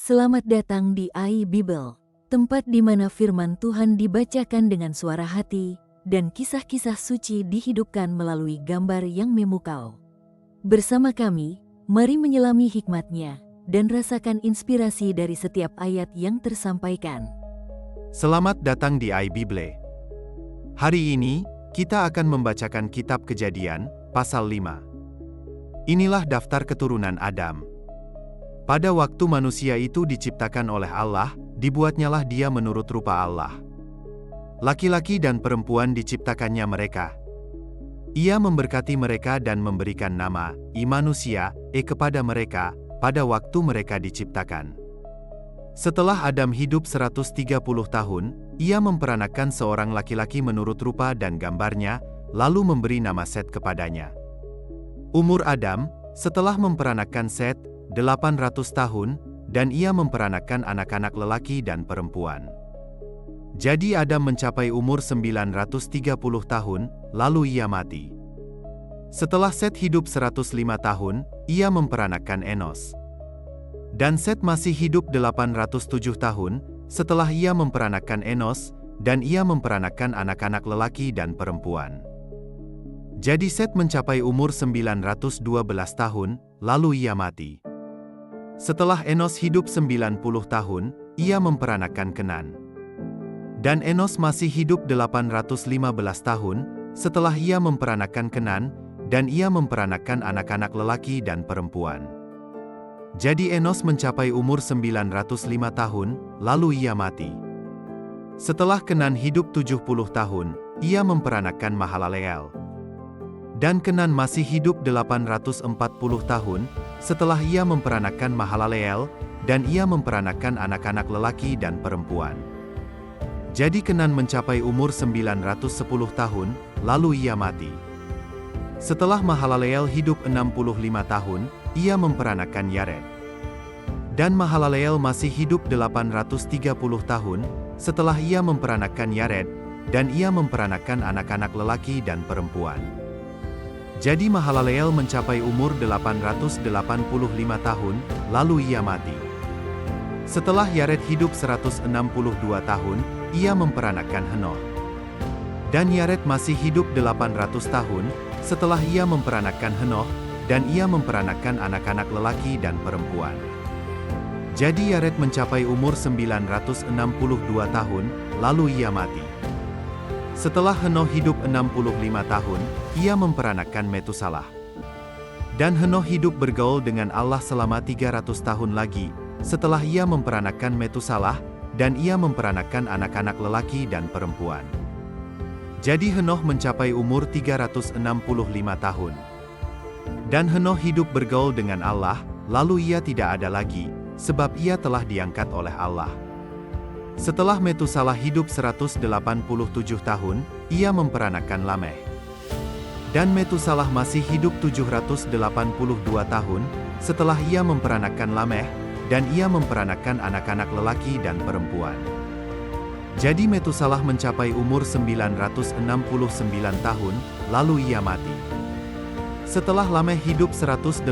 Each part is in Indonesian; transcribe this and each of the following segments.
Selamat datang di iBible, tempat di mana firman Tuhan dibacakan dengan suara hati dan kisah-kisah suci dihidupkan melalui gambar yang memukau. Bersama kami, mari menyelami hikmat-Nya dan rasakan inspirasi dari setiap ayat yang tersampaikan. Selamat datang di iBible. Hari ini, kita akan membacakan kitab Kejadian, pasal 5. Inilah daftar keturunan Adam. Pada waktu manusia itu diciptakan oleh Allah, dibuatnyalah dia menurut rupa Allah. Laki-laki dan perempuan diciptakannya mereka. Ia memberkati mereka dan memberikan nama, manusia, kepada mereka, pada waktu mereka diciptakan. Setelah Adam hidup 130 tahun, ia memperanakkan seorang laki-laki menurut rupa dan gambarnya, lalu memberi nama Set kepadanya. Umur Adam, setelah memperanakkan Set, 800 tahun, dan ia memperanakkan anak-anak lelaki dan perempuan. Jadi Adam mencapai umur 930 tahun, lalu ia mati. Setelah Set hidup 105 tahun, ia memperanakkan Enos. Dan Set masih hidup 807 tahun, setelah ia memperanakkan Enos, dan ia memperanakkan anak-anak lelaki dan perempuan. Jadi Set mencapai umur 912 tahun, lalu ia mati. Setelah Enos hidup 90 tahun, ia memperanakkan Kenan. Dan Enos masih hidup 815 tahun, setelah ia memperanakkan Kenan, dan ia memperanakkan anak-anak lelaki dan perempuan. Jadi Enos mencapai umur 905 tahun, lalu ia mati. Setelah Kenan hidup 70 tahun, ia memperanakkan Mahalaleel. Dan Kenan masih hidup 840 tahun, setelah ia memperanakkan Mahalaleel, dan ia memperanakkan anak-anak lelaki dan perempuan. Jadi Kenan mencapai umur 910 tahun, lalu ia mati. Setelah Mahalaleel hidup 65 tahun, ia memperanakkan Yared. Dan Mahalaleel masih hidup 830 tahun, setelah ia memperanakkan Yared, dan ia memperanakkan anak-anak lelaki dan perempuan. Jadi Mahalaleel mencapai umur 885 tahun, lalu ia mati. Setelah Yared hidup 162 tahun, ia memperanakkan Henoh. Dan Yared masih hidup 800 tahun, setelah ia memperanakkan Henoh, dan ia memperanakkan anak-anak lelaki dan perempuan. Jadi Yared mencapai umur 962 tahun, lalu ia mati. Setelah Henoh hidup 65 tahun, ia memperanakkan Metusalah. Dan Henoh hidup bergaul dengan Allah selama 300 tahun lagi, setelah ia memperanakkan Metusalah, dan ia memperanakkan anak-anak lelaki dan perempuan. Jadi Henoh mencapai umur 365 tahun. Dan Henoh hidup bergaul dengan Allah, lalu ia tidak ada lagi, sebab ia telah diangkat oleh Allah. Setelah Metusalah hidup 187 tahun, ia memperanakkan Lameh. Dan Metusalah masih hidup 782 tahun, setelah ia memperanakkan Lameh, dan ia memperanakkan anak-anak lelaki dan perempuan. Jadi Metusalah mencapai umur 969 tahun, lalu ia mati. Setelah Lameh hidup 182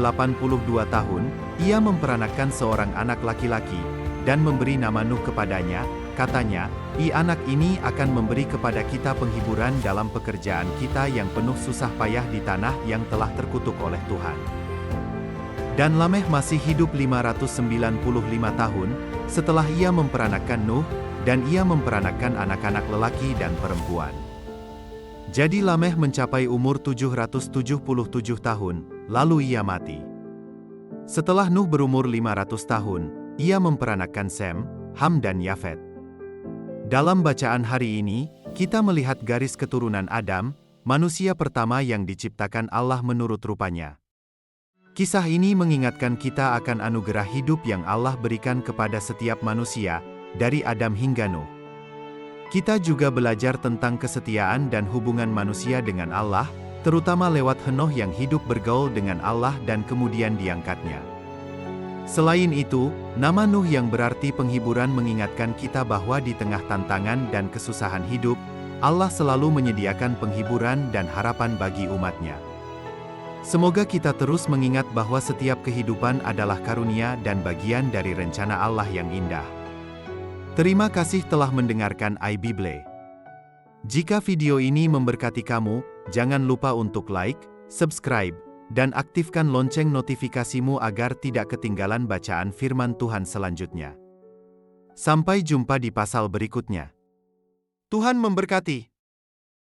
tahun, ia memperanakkan seorang anak laki-laki, dan memberi nama Nuh kepadanya, katanya, anak ini akan memberi kepada kita penghiburan dalam pekerjaan kita yang penuh susah payah di tanah yang telah terkutuk oleh Tuhan. Dan Lameh masih hidup 595 tahun, setelah ia memperanakkan Nuh, dan ia memperanakkan anak-anak lelaki dan perempuan. Jadi Lameh mencapai umur 777 tahun, lalu ia mati. Setelah Nuh berumur 500 tahun, ia memperanakkan Sem, Ham dan Yafet. Dalam bacaan hari ini, kita melihat garis keturunan Adam, manusia pertama yang diciptakan Allah menurut rupanya. Kisah ini mengingatkan kita akan anugerah hidup yang Allah berikan kepada setiap manusia, dari Adam hingga Nuh. Kita juga belajar tentang kesetiaan dan hubungan manusia dengan Allah, terutama lewat Henoh yang hidup bergaul dengan Allah dan kemudian diangkatnya. Selain itu, nama Nuh yang berarti penghiburan mengingatkan kita bahwa di tengah tantangan dan kesusahan hidup, Allah selalu menyediakan penghiburan dan harapan bagi umatnya. Semoga kita terus mengingat bahwa setiap kehidupan adalah karunia dan bagian dari rencana Allah yang indah. Terima kasih telah mendengarkan iBible. Jika video ini memberkati kamu, jangan lupa untuk like, subscribe, dan aktifkan lonceng notifikasimu agar tidak ketinggalan bacaan firman Tuhan selanjutnya. Sampai jumpa di pasal berikutnya. Tuhan memberkati.